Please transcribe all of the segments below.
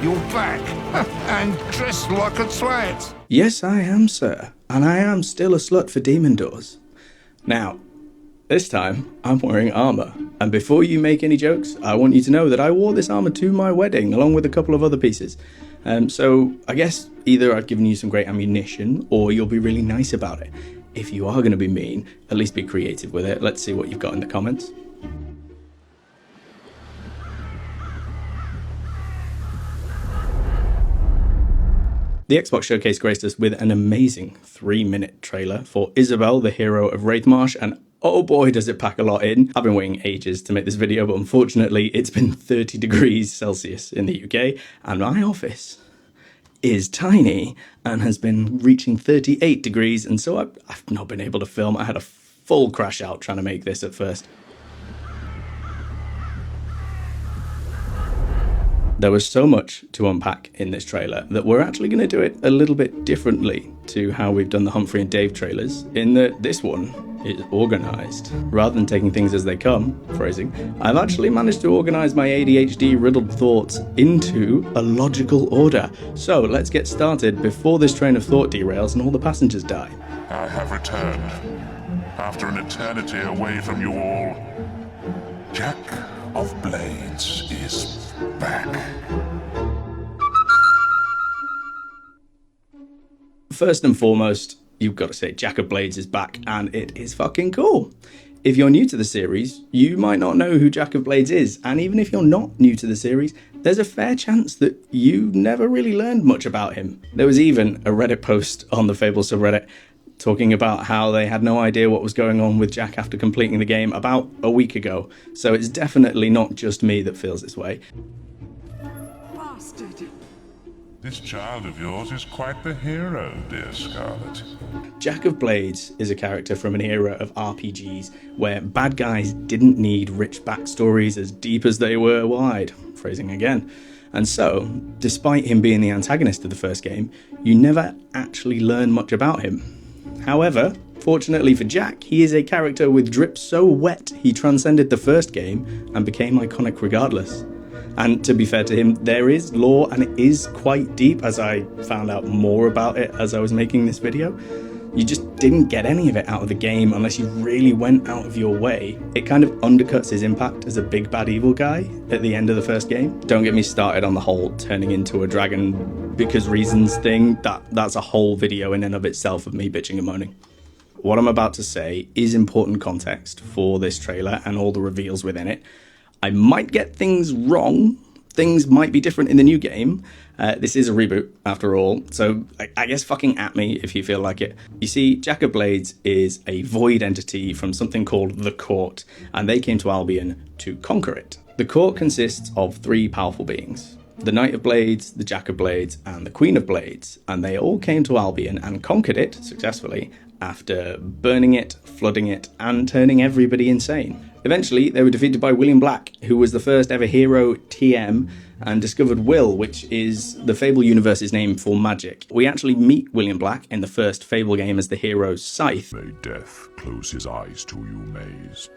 You're back, and dressed like a twat. Yes, I am, sir, and I am still a slut for demon doors. Now, this time, I'm wearing armor, and before you make any jokes, I want you to know that I wore this armor to my wedding, along with a couple of other pieces. So, I guess either I've given you some great ammunition, or you'll be really nice about it. If you are going to be mean, at least be creative with it. Let's see what you've got in the comments. The Xbox Showcase graced us with an amazing 3-minute trailer for Isabel, the hero of Wraithmarsh, and oh boy does it pack a lot in. I've been waiting ages to make this video, but unfortunately it's been 30 degrees Celsius in the UK, and my office is tiny and has been reaching 38 degrees, and so I've not been able to film. I had a full crash out trying to make this at first. There was so much to unpack in this trailer that we're actually going to do it a little bit differently to how we've done the Humphrey and Dave trailers, in that this one is organised. Rather than taking things as they come, phrasing, I've actually managed to organise my ADHD riddled thoughts into a logical order. So let's get started before this train of thought derails and all the passengers die. I have returned. After an eternity away from you all, Jack of Blades is back. First and foremost, you've got to say Jack of Blades is back, and it is fucking cool. If you're new to the series, you might not know who Jack of Blades is, and even if you're not new to the series, there's a fair chance that you never really learned much about him. There was even a Reddit post on the Fable subreddit talking about how they had no idea what was going on with Jack after completing the game about a week ago, so it's definitely not just me that feels this way. Bastard. This child of yours is quite the hero, dear Scarlet. Jack of Blades is a character from an era of RPGs where bad guys didn't need rich backstories as deep as they were wide, phrasing again. And so, despite him being the antagonist of the first game, you never actually learn much about him. However, fortunately for Jack, he is a character with drip so wet he transcended the first game and became iconic regardless. And to be fair to him, there is lore and it is quite deep, as I found out more about it as I was making this video. You just didn't get any of it out of the game unless you really went out of your way. It kind of undercuts his impact as a big bad evil guy at the end of the first game. Don't get me started on the whole turning into a dragon because reasons thing. That's a whole video in and of itself of me bitching and moaning. What I'm about to say is important context for this trailer and all the reveals within it. I might get things wrong. Things might be different in the new game. This is a reboot, after all, so I guess fucking at me if you feel like it. You see, Jack of Blades is a void entity from something called the Court, and they came to Albion to conquer it. The Court consists of 3 powerful beings: the Knight of Blades, the Jack of Blades, and the Queen of Blades, and they all came to Albion and conquered it successfully after burning it, flooding it, and turning everybody insane. Eventually, they were defeated by William Black, who was the first ever hero TM, and discovered Will, which is the Fable universe's name for magic. We actually meet William Black in the first Fable game as the hero Scythe. May death close his eyes to you, Maze.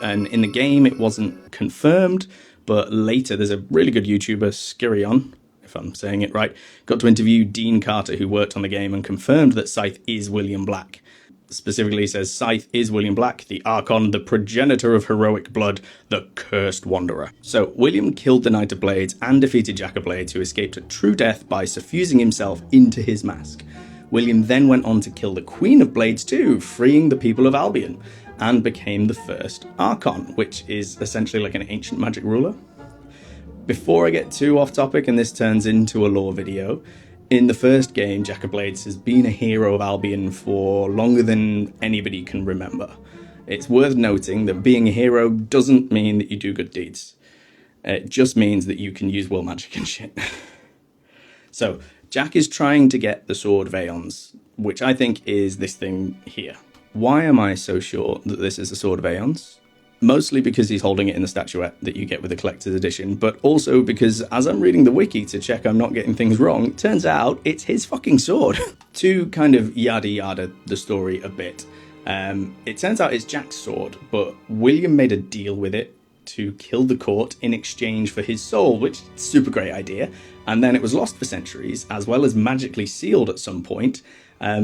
And in the game, it wasn't confirmed, but later there's a really good YouTuber, Skirion, if I'm saying it right, got to interview Dean Carter, who worked on the game, and confirmed that Scythe is William Black. Specifically says Scythe is William Black, the Archon, the progenitor of heroic blood, the cursed wanderer. So William killed the Knight of Blades and defeated Jack of Blades, who escaped a true death by suffusing himself into his mask. William then went on to kill the Queen of Blades too, freeing the people of Albion, and became the first Archon, which is essentially like an ancient magic ruler. Before I get too off topic and this turns into a lore video, in the first game, Jack of Blades has been a hero of Albion for longer than anybody can remember. It's worth noting that being a hero doesn't mean that you do good deeds. It just means that you can use will magic and shit. So, Jack is trying to get the Sword of Aeons, which I think is this thing here. Why am I so sure that this is the Sword of Aeons? Mostly because he's holding it in the statuette that you get with the collector's edition, but also because as I'm reading the wiki to check I'm not getting things wrong, it turns out it's his fucking sword. To kind of yada yada the story a bit, it turns out it's Jack's sword, but William made a deal with it to kill the court in exchange for his soul, which is a super great idea. And then it was lost for centuries, as well as magically sealed at some point.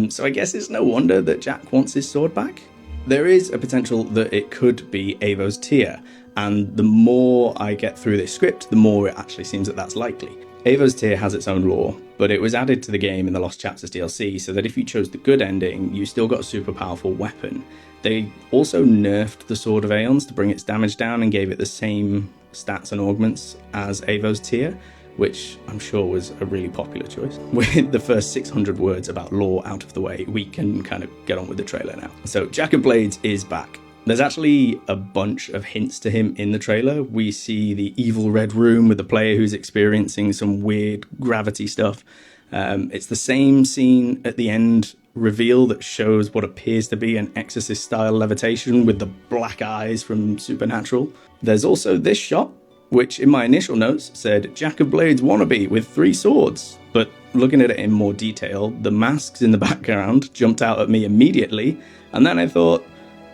So I guess it's no wonder that Jack wants his sword back. There is a potential that it could be Avo's tear, and the more I get through this script, the more it actually seems that that's likely. Avo's tear has its own lore, but it was added to the game in the Lost Chapters DLC, so that if you chose the good ending, you still got a super powerful weapon. They also nerfed the Sword of Aeons to bring its damage down and gave it the same stats and augments as Avo's tear, which I'm sure was a really popular choice. With the first 600 words about lore out of the way, we can kind of get on with the trailer now. So Jack of Blades is back. There's actually a bunch of hints to him in the trailer. We see the evil red room with the player who's experiencing some weird gravity stuff. It's the same scene at the end reveal that shows what appears to be an Exorcist-style levitation with the black eyes from Supernatural. There's also this shot, which in my initial notes said Jack of Blades wannabe with 3 swords. But looking at it in more detail, the masks in the background jumped out at me immediately, and then I thought,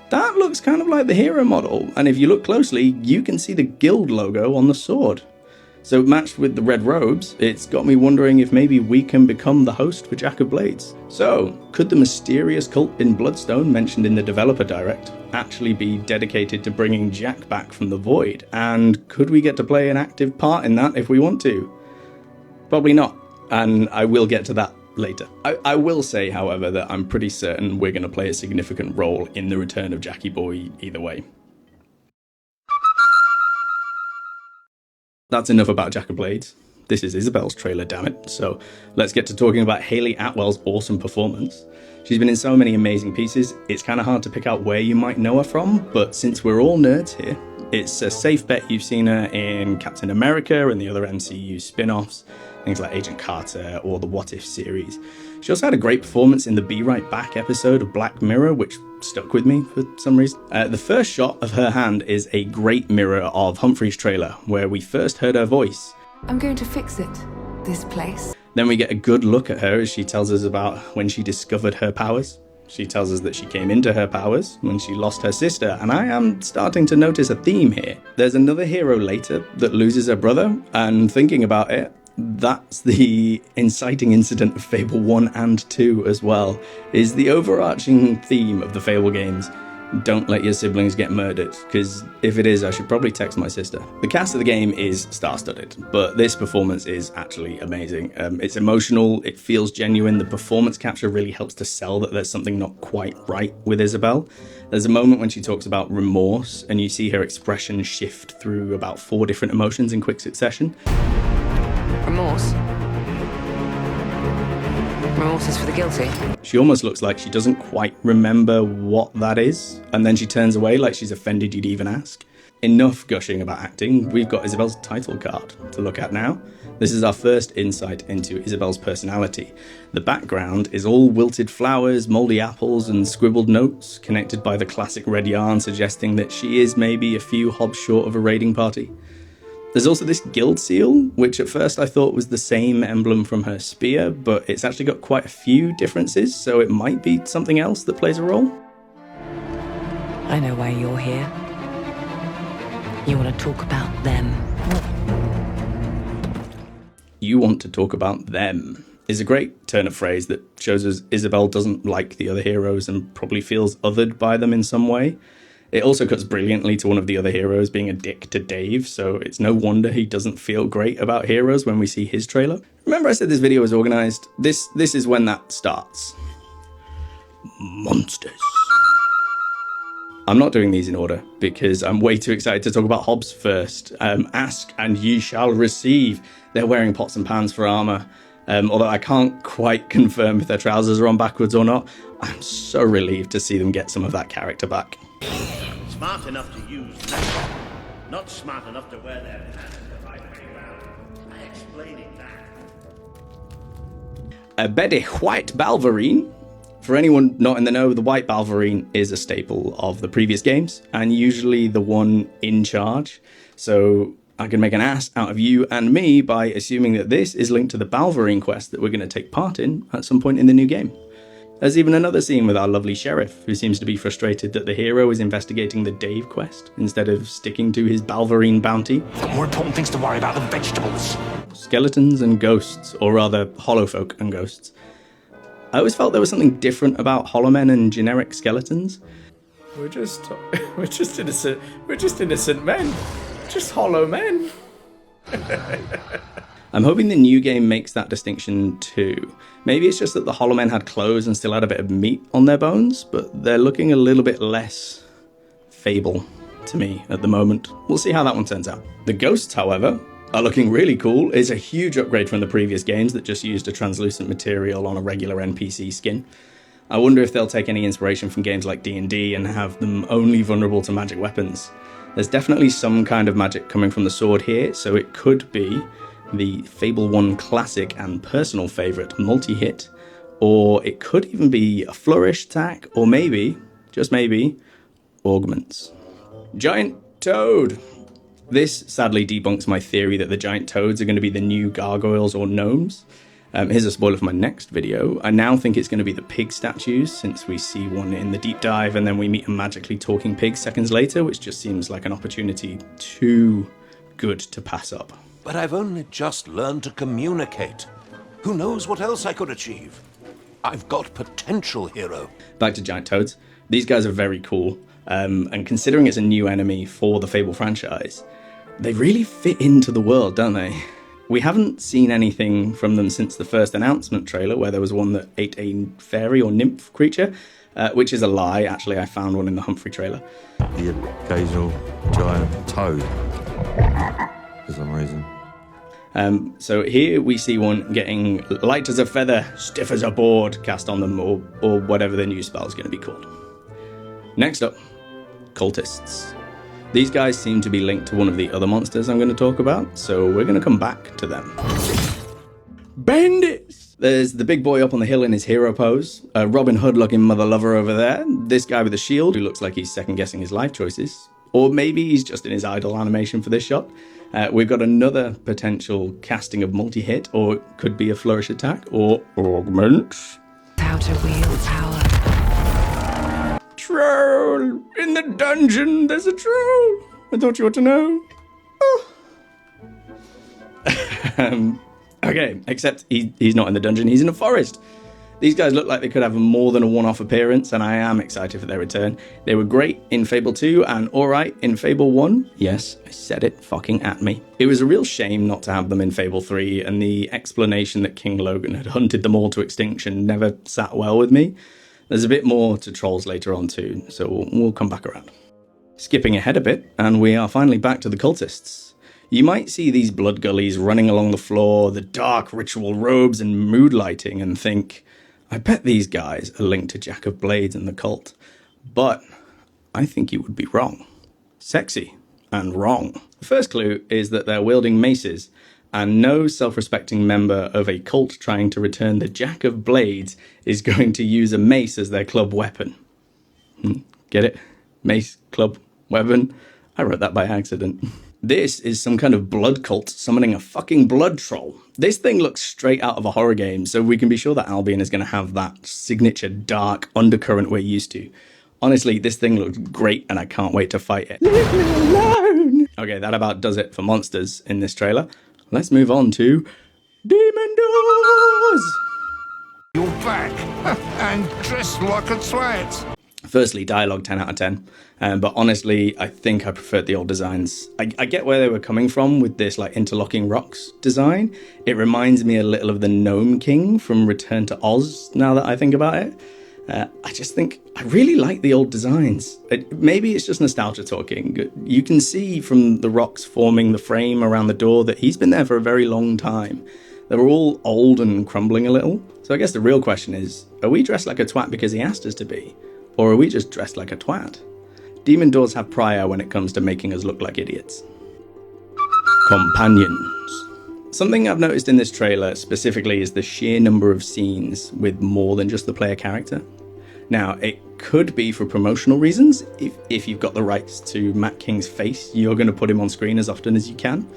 that looks kind of like the hero model, and if you look closely, you can see the guild logo on the sword. So matched with the red robes, it's got me wondering if maybe we can become the host for Jack of Blades. So, could the mysterious cult in Bloodstone mentioned in the developer direct actually be dedicated to bringing Jack back from the void? And could we get to play an active part in that if we want to? Probably not, and I will get to that later. I will say, however, that I'm pretty certain we're going to play a significant role in the return of Jackie Boy either way. That's enough about Jack of Blades. This is Isabel's trailer, damn it. So let's get to talking about Hayley Atwell's awesome performance. She's been in so many amazing pieces, it's kind of hard to pick out where you might know her from, but since we're all nerds here, it's a safe bet you've seen her in Captain America and the other MCU spin-offs, things like Agent Carter or the What If series. She also had a great performance in the Be Right Back episode of Black Mirror, which stuck with me for some reason. The first shot of her hand is a great mirror of Humphrey's trailer, where we first heard her voice. I'm going to fix it, this place. Then we get a good look at her as she tells us about when she discovered her powers. She tells us that she came into her powers when she lost her sister, and I am starting to notice a theme here. There's another hero later that loses her brother, and thinking about it, that's the inciting incident of Fable 1 and 2 as well, is the overarching theme of the Fable games. Don't let your siblings get murdered, because if it is, I should probably text my sister. The cast of the game is star-studded, but this performance is actually amazing. It's emotional, it feels genuine, the performance capture really helps to sell that there's something not quite right with Isabel. There's a moment when she talks about remorse, and you see her expression shift through about 4 different emotions in quick succession. Remorse? Remorse is for the guilty. She almost looks like she doesn't quite remember what that is, and then she turns away like she's offended you'd even ask. Enough gushing about acting, we've got Isabel's title card to look at now. This is our first insight into Isabel's personality. The background is all wilted flowers, mouldy apples, and scribbled notes, connected by the classic red yarn suggesting that she is maybe a few hobs short of a raiding party. There's also this guild seal, which at first I thought was the same emblem from her spear, but it's actually got quite a few differences, so it might be something else that plays a role. I know why you're here. You want to talk about them. You want to talk about them is a great turn of phrase that shows us Isabel doesn't like the other heroes and probably feels othered by them in some way. It also cuts brilliantly to one of the other heroes being a dick to Dave, so it's no wonder he doesn't feel great about heroes when we see his trailer. Remember I said this video was organised? This is when that starts. Monsters. I'm not doing these in order, because I'm way too excited to talk about Hobbs first. Ask and ye shall receive. They're wearing pots and pans for armour. Although I can't quite confirm if their trousers are on backwards or not. I'm so relieved to see them get some of that character back. Smart enough to use them, not smart enough to wear their pants the right way round. Try explaining that. A Betty White Balverine. For anyone not in the know, the White Balverine is a staple of the previous games, and usually the one in charge. So I can make an ass out of you and me by assuming that this is linked to the Balverine quest that we're going to take part in at some point in the new game. There's even another scene with our lovely sheriff, who seems to be frustrated that the hero is investigating the Dave quest instead of sticking to his Balverine bounty. Got more important things to worry about than vegetables. Skeletons and ghosts, or rather, holofolk and ghosts. I always felt there was something different about holomen and generic skeletons. We're just innocent men. Just hollow men. I'm hoping the new game makes that distinction too. Maybe it's just that the hollow men had clothes and still had a bit of meat on their bones, but they're looking a little bit less Fable to me at the moment. We'll see how that one turns out. The ghosts, however, are looking really cool. It's a huge upgrade from the previous games that just used a translucent material on a regular NPC skin. I wonder if they'll take any inspiration from games like D&D and have them only vulnerable to magic weapons. There's definitely some kind of magic coming from the sword here, so it could be the Fable 1 classic and personal favourite multi-hit, or it could even be a flourish attack, or maybe, just maybe, augments. Giant Toad! This sadly debunks my theory that the giant toads are going to be the new gargoyles or gnomes. Here's a spoiler for my next video. I now think it's going to be the pig statues, since we see one in the deep dive and then we meet a magically talking pig seconds later, which just seems like an opportunity too good to pass up. But I've only just learned to communicate. Who knows what else I could achieve? I've got potential, hero. Back to giant toads. These guys are very cool, and considering it's a new enemy for the Fable franchise, they really fit into the world, don't they? We haven't seen anything from them since the first announcement trailer, where there was one that ate a fairy or nymph creature, which is a lie. Actually, I found one in the Humphrey trailer. The occasional giant toad, for some reason. So here we see one getting light as a feather, stiff as a board cast on them, or whatever their new spell is going to be called. Next up, cultists. These guys seem to be linked to one of the other monsters I'm going to talk about, so we're going to come back to them. Bandits! There's the big boy up on the hill in his hero pose, a Robin Hood-looking mother lover over there, this guy with a shield who looks like he's second-guessing his life choices, or maybe he's just in his idle animation for this shot. We've got another potential casting of multi-hit, or it could be a flourish attack, or augments. How to wield power. Troll! In the dungeon, there's a troll! I thought you ought to know. Oh. Okay, except he's not in the dungeon, he's in a forest. These guys look like they could have more than a one-off appearance, and I am excited for their return. They were great in Fable 2 and alright in Fable 1. Yes, I said it fucking at me. It was a real shame not to have them in Fable 3, and the explanation that King Logan had hunted them all to extinction never sat well with me. There's a bit more to trolls later on too, so we'll come back around. Skipping ahead a bit, and we are finally back to the cultists. You might see these blood gullies running along the floor, the dark ritual robes and mood lighting, and think, I bet these guys are linked to Jack of Blades and the cult. But I think you would be wrong. Sexy and wrong. The first clue is that they're wielding maces, and no self-respecting member of a cult trying to return the Jack of Blades is going to use a mace as their club weapon. Get it? Mace, club, weapon? I wrote that by accident. This is some kind of blood cult summoning a fucking blood troll. This thing looks straight out of a horror game, so we can be sure that Albion is going to have that signature dark undercurrent we're used to. Honestly, this thing looks great and I can't wait to fight it. Leave me alone! Okay, that about does it for monsters in this trailer. Let's move on to Demon Doors! You're back, and dressed like a twat. Firstly, dialogue 10 out of 10. But honestly, I think I preferred the old designs. I get where they were coming from with this like interlocking rocks design. It reminds me a little of the Gnome King from Return to Oz, now that I think about it. I just think I really like the old designs. Maybe it's just nostalgia talking. You can see from the rocks forming the frame around the door that he's been there for a very long time. They were all old and crumbling a little. So I guess the real question is, are we dressed like a twat because he asked us to be? Or are we just dressed like a twat? Demon Doors have prior when it comes to making us look like idiots. Companions. Something I've noticed in this trailer specifically is the sheer number of scenes with more than just the player character. Now, it could be for promotional reasons. If you've got the rights to Matt King's face, you're going to put him on screen as often as you can.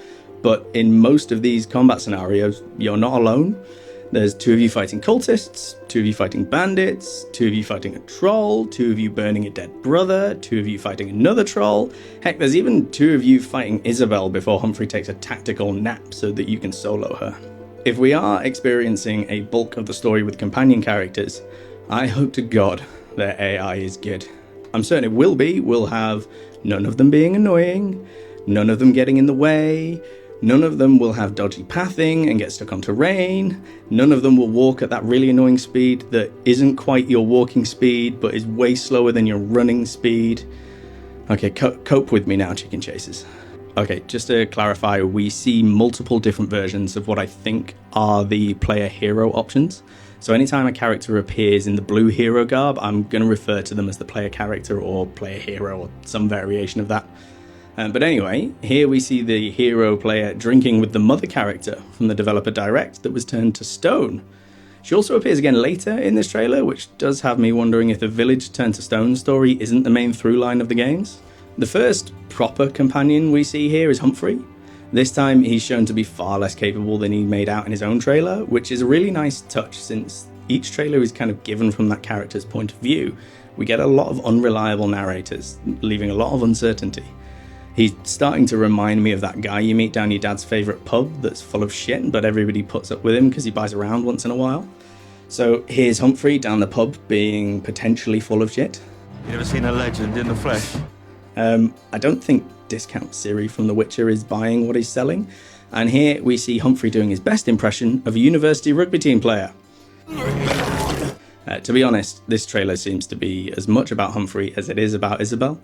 But in most of these combat scenarios, you're not alone. There's 2 of you fighting cultists, 2 of you fighting bandits, 2 of you fighting a troll, 2 of you burning a dead brother, 2 of you fighting another troll. Heck, there's even 2 of you fighting Isabel before Humphrey takes a tactical nap so that you can solo her. If we are experiencing a bulk of the story with companion characters, I hope to God their AI is good. I'm certain it will be. We'll have none of them being annoying, none of them getting in the way, none of them will have dodgy pathing and get stuck on terrain, none of them will walk at that really annoying speed that isn't quite your walking speed but is way slower than your running speed. Okay, cope with me now, chicken chasers. Okay, just to clarify, we see multiple different versions of what I think are the player hero options. So anytime a character appears in the blue hero garb, I'm going to refer to them as the player character or player hero or some variation of that. But anyway, here we see the hero player drinking with the mother character from the developer direct that was turned to stone. She also appears again later in this trailer, which does have me wondering if the village turned to stone story isn't the main through line of the games. The first proper companion we see here is Humphrey. This time he's shown to be far less capable than he made out in his own trailer, which is a really nice touch since each trailer is kind of given from that character's point of view. We get a lot of unreliable narrators, leaving a lot of uncertainty. He's starting to remind me of that guy you meet down your dad's favourite pub that's full of shit, but everybody puts up with him because he buys a round once in a while. So here's Humphrey down the pub being potentially full of shit. You ever seen a legend in the flesh? I don't think Discount Siri from The Witcher is buying what he's selling. And here we see Humphrey doing his best impression of a university rugby team player. To be honest, this trailer seems to be as much about Humphrey as it is about Isabel.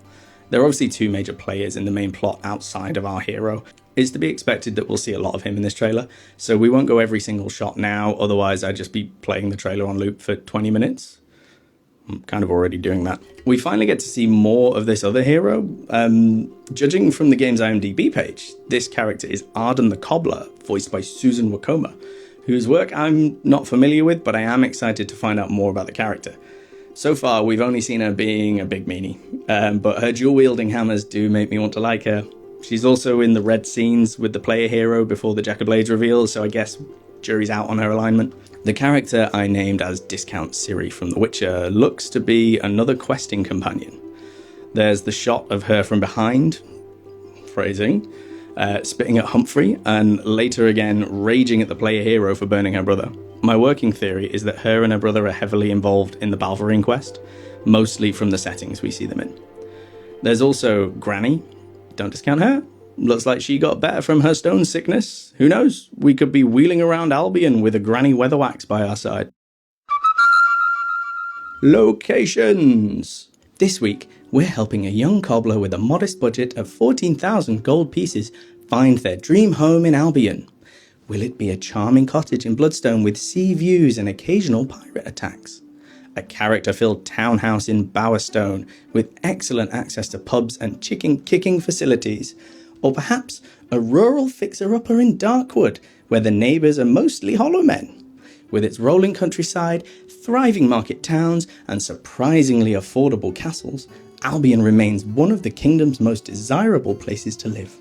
There are obviously 2 major players in the main plot outside of our hero. It's to be expected that we'll see a lot of him in this trailer, so we won't go every single shot now, otherwise I'd just be playing the trailer on loop for 20 minutes. I'm kind of already doing that. We finally get to see more of this other hero. Judging from the game's IMDb page, this character is Arden the Cobbler, voiced by Susan Wokoma, whose work I'm not familiar with, but I am excited to find out more about the character. So far, we've only seen her being a big meanie, but her dual-wielding hammers do make me want to like her. She's also in the red scenes with the player hero before the Jack of Blades reveal, so I guess jury's out on her alignment. The character I named as Discount Siri from The Witcher looks to be another questing companion. There's the shot of her from behind, phrasing, spitting at Humphrey, and later again raging at the player hero for burning her brother. My working theory is that her and her brother are heavily involved in the Balverine quest, mostly from the settings we see them in. There's also Granny. Don't discount her. Looks like she got better from her stone sickness. Who knows? We could be wheeling around Albion with a Granny Weatherwax by our side. Locations! This week, we're helping a young cobbler with a modest budget of 14,000 gold pieces find their dream home in Albion. Will it be a charming cottage in Bloodstone with sea views and occasional pirate attacks? A character-filled townhouse in Bowerstone with excellent access to pubs and chicken-kicking facilities? Or perhaps a rural fixer-upper in Darkwood, where the neighbours are mostly hollow men? With its rolling countryside, thriving market towns, and surprisingly affordable castles, Albion remains one of the kingdom's most desirable places to live.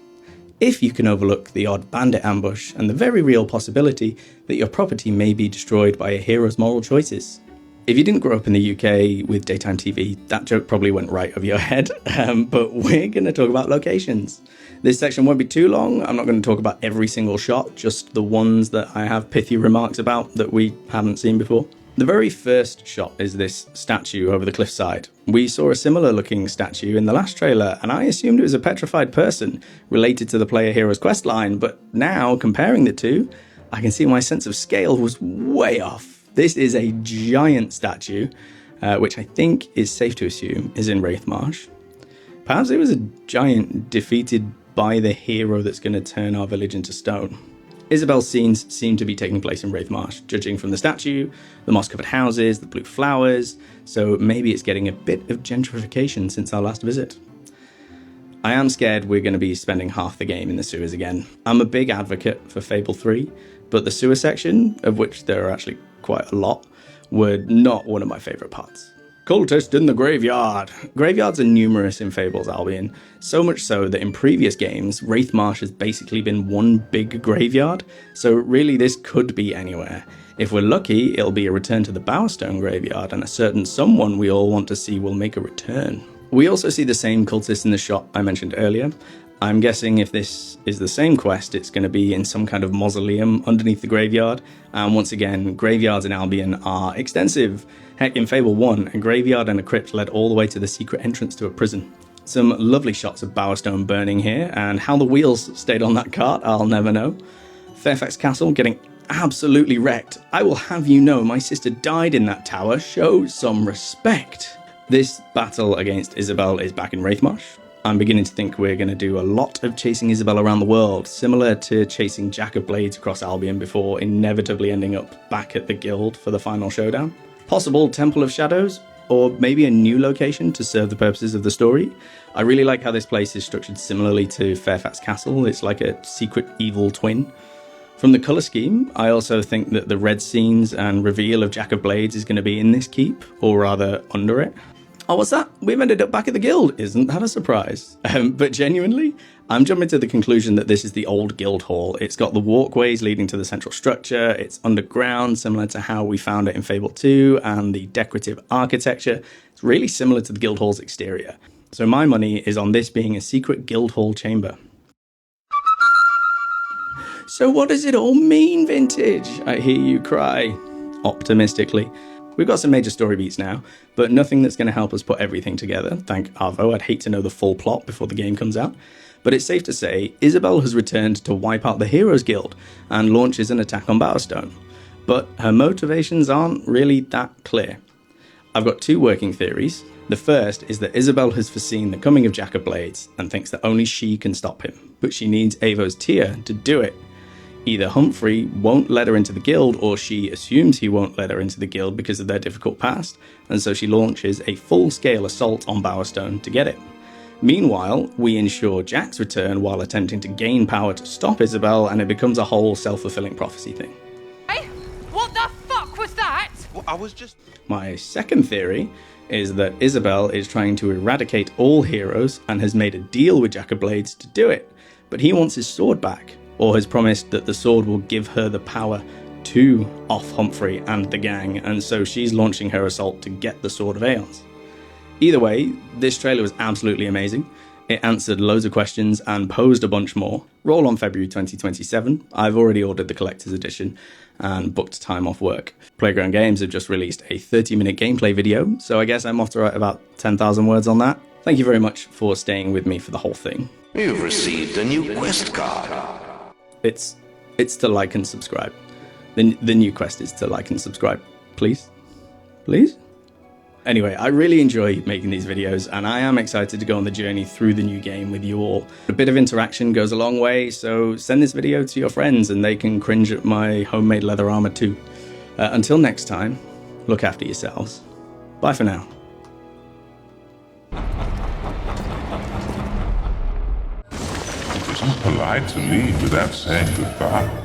If you can overlook the odd bandit ambush and the very real possibility that your property may be destroyed by a hero's moral choices. If you didn't grow up in the UK with daytime TV, that joke probably went right over your head, but we're going to talk about locations. This section won't be too long. I'm not going to talk about every single shot, just the ones that I have pithy remarks about that we haven't seen before. The very first shot is this statue over the cliffside. We saw a similar looking statue in the last trailer, and I assumed it was a petrified person related to the player hero's questline, but now, comparing the two, I can see my sense of scale was way off. This is a giant statue, which I think is safe to assume is in Wraithmarsh. Perhaps it was a giant defeated by the hero that's going to turn our village into stone. Isabel's scenes seem to be taking place in Wraithmarsh, judging from the statue, the moss-covered houses, the blue flowers, so maybe it's getting a bit of gentrification since our last visit. I am scared we're going to be spending half the game in the sewers again. I'm a big advocate for Fable 3, but the sewer section, of which there are actually quite a lot, were not one of my favourite parts. Cultist in the graveyard. Graveyards are numerous in Fable's Albion, so much so that in previous games, Wraithmarsh has basically been one big graveyard, so really this could be anywhere. If we're lucky, it'll be a return to the Bowerstone graveyard, and a certain someone we all want to see will make a return. We also see the same cultist in the shop I mentioned earlier. I'm guessing if this is the same quest, it's going to be in some kind of mausoleum underneath the graveyard. And once again, graveyards in Albion are extensive. Heck, in Fable 1, a graveyard and a crypt led all the way to the secret entrance to a prison. Some lovely shots of Bowerstone burning here, and how the wheels stayed on that cart, I'll never know. Fairfax Castle getting absolutely wrecked. I will have you know my sister died in that tower. Show some respect. This battle against Isabel is back in Wraithmarsh. I'm beginning to think we're going to do a lot of chasing Isabel around the world, similar to chasing Jack of Blades across Albion before inevitably ending up back at the guild for the final showdown. Possible Temple of Shadows, or maybe a new location to serve the purposes of the story. I really like how this place is structured similarly to Fairfax Castle. It's like a secret evil twin. From the colour scheme, I also think that the red scenes and reveal of Jack of Blades is going to be in this keep, or rather under it. Oh, what's that? We've ended up back at the guild. Isn't that a surprise? But genuinely, I'm jumping to the conclusion that this is the old guild hall. It's got the walkways leading to the central structure. It's underground, similar to how we found it in Fable 2, and the decorative architecture. It's really similar to the guild hall's exterior. So my money is on this being a secret guild hall chamber. So what does it all mean, Vintage? I hear you cry, optimistically. We've got some major story beats now, but nothing that's going to help us put everything together. Thank Arvo, I'd hate to know the full plot before the game comes out. But it's safe to say, Isabel has returned to wipe out the Heroes Guild and launches an attack on Bowerstone. But her motivations aren't really that clear. I've got two working theories. The first is that Isabel has foreseen the coming of Jack of Blades and thinks that only she can stop him, but she needs Avo's tear to do it. Either Humphrey won't let her into the guild, or she assumes he won't let her into the guild because of their difficult past, and so she launches a full-scale assault on Bowerstone to get it. Meanwhile, we ensure Jack's return while attempting to gain power to stop Isabel, and it becomes a whole self-fulfilling prophecy thing. Hey, what the fuck was that? Well, I was just... My second theory is that Isabel is trying to eradicate all heroes and has made a deal with Jack of Blades to do it, but he wants his sword back, or has promised that the sword will give her the power to off Humphrey and the gang, and so she's launching her assault to get the Sword of Aeons. Either way, this trailer was absolutely amazing. It answered loads of questions and posed a bunch more. Roll on February 2027. I've already ordered the collector's edition and booked time off work. Playground Games have just released a 30-minute gameplay video, so I guess I'm off to write about 10,000 words on that. Thank you very much for staying with me for the whole thing. You've received a new quest card. It's to like and subscribe. The new quest is to like and subscribe. Please? Please? Anyway, I really enjoy making these videos, and I am excited to go on the journey through the new game with you all. A bit of interaction goes a long way, so send this video to your friends and they can cringe at my homemade leather armor too. Until next time, look after yourselves. Bye for now. It isn't polite to leave without saying goodbye.